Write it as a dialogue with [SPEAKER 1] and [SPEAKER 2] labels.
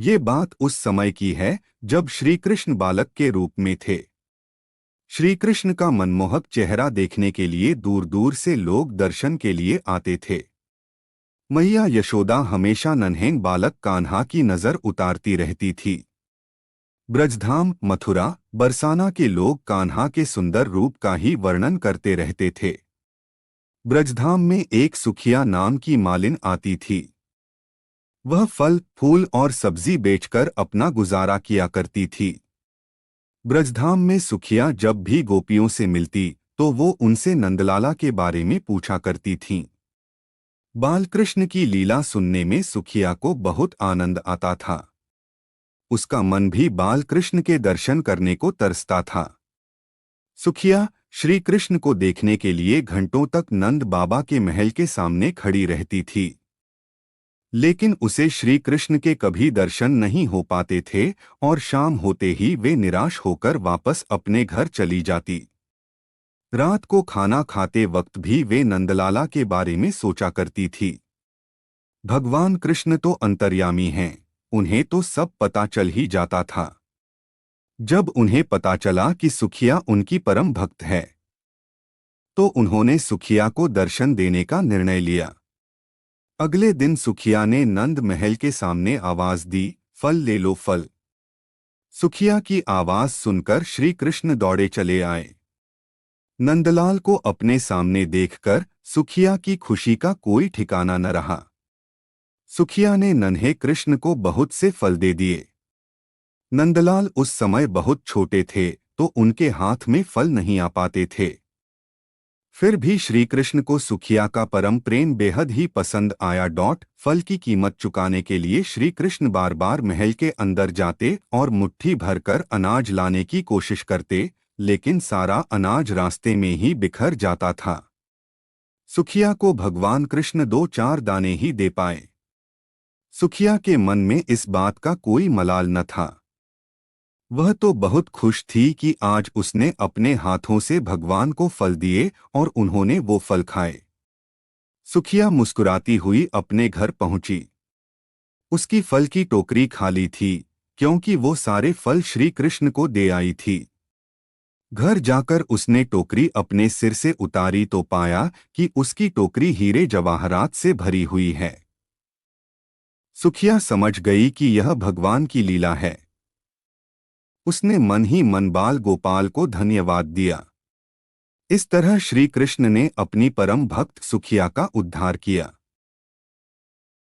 [SPEAKER 1] ये बात उस समय की है जब श्री कृष्ण बालक के रूप में थे। श्री कृष्ण का मनमोहक चेहरा देखने के लिए दूर दूर से लोग दर्शन के लिए आते थे। मैया यशोदा हमेशा नन्हे बालक कान्हा की नजर उतारती रहती थी। ब्रजधाम, मथुरा, बरसाना के लोग कान्हा के सुंदर रूप का ही वर्णन करते रहते थे। ब्रजधाम में एक सुखिया नाम की मालिन आती थी। वह फल, फूल और सब्जी बेचकर अपना गुजारा किया करती थी। ब्रजधाम में सुखिया जब भी गोपियों से मिलती तो वो उनसे नंदलाला के बारे में पूछा करती थीं। बालकृष्ण की लीला सुनने में सुखिया को बहुत आनंद आता था। उसका मन भी बालकृष्ण के दर्शन करने को तरसता था। सुखिया श्री कृष्ण को देखने के लिए घंटों तक नंद बाबा के महल के सामने खड़ी रहती थी, लेकिन उसे श्री कृष्ण के कभी दर्शन नहीं हो पाते थे और शाम होते ही वे निराश होकर वापस अपने घर चली जाती। रात को खाना खाते वक्त भी वे नंदलाला के बारे में सोचा करती थी। भगवान कृष्ण तो अंतर्यामी हैं, उन्हें तो सब पता चल ही जाता था। जब उन्हें पता चला कि सुखिया उनकी परम भक्त है, तो उन्होंने सुखिया को दर्शन देने का निर्णय लिया। अगले दिन सुखिया ने नंद महल के सामने आवाज दी, फल ले लो फल। सुखिया की आवाज सुनकर श्री कृष्ण दौड़े चले आए। नंदलाल को अपने सामने देखकर सुखिया की खुशी का कोई ठिकाना न रहा। सुखिया ने नन्हे कृष्ण को बहुत से फल दे दिए। नंदलाल उस समय बहुत छोटे थे तो उनके हाथ में फल नहीं आ पाते थे। फिर भी श्री कृष्ण को सुखिया का परम प्रेम बेहद ही पसंद आया। फल की कीमत चुकाने के लिए श्री कृष्ण बार बार महल के अंदर जाते और मुट्ठी भरकर अनाज लाने की कोशिश करते, लेकिन सारा अनाज रास्ते में ही बिखर जाता था। सुखिया को भगवान कृष्ण 2-4 दाने ही दे पाए। सुखिया के मन में इस बात का कोई मलाल न था। वह तो बहुत खुश थी कि आज उसने अपने हाथों से भगवान को फल दिए और उन्होंने वो फल खाए। सुखिया मुस्कुराती हुई अपने घर पहुंची। उसकी फल की टोकरी खाली थी, क्योंकि वो सारे फल श्री कृष्ण को दे आई थी। घर जाकर उसने टोकरी अपने सिर से उतारी तो पाया कि उसकी टोकरी हीरे जवाहरात से भरी हुई है। सुखिया समझ गई कि यह भगवान की लीला है। उसने मन ही मन बाल गोपाल को धन्यवाद दिया। इस तरह श्री कृष्ण ने अपनी परम भक्त सुखिया का उद्धार किया।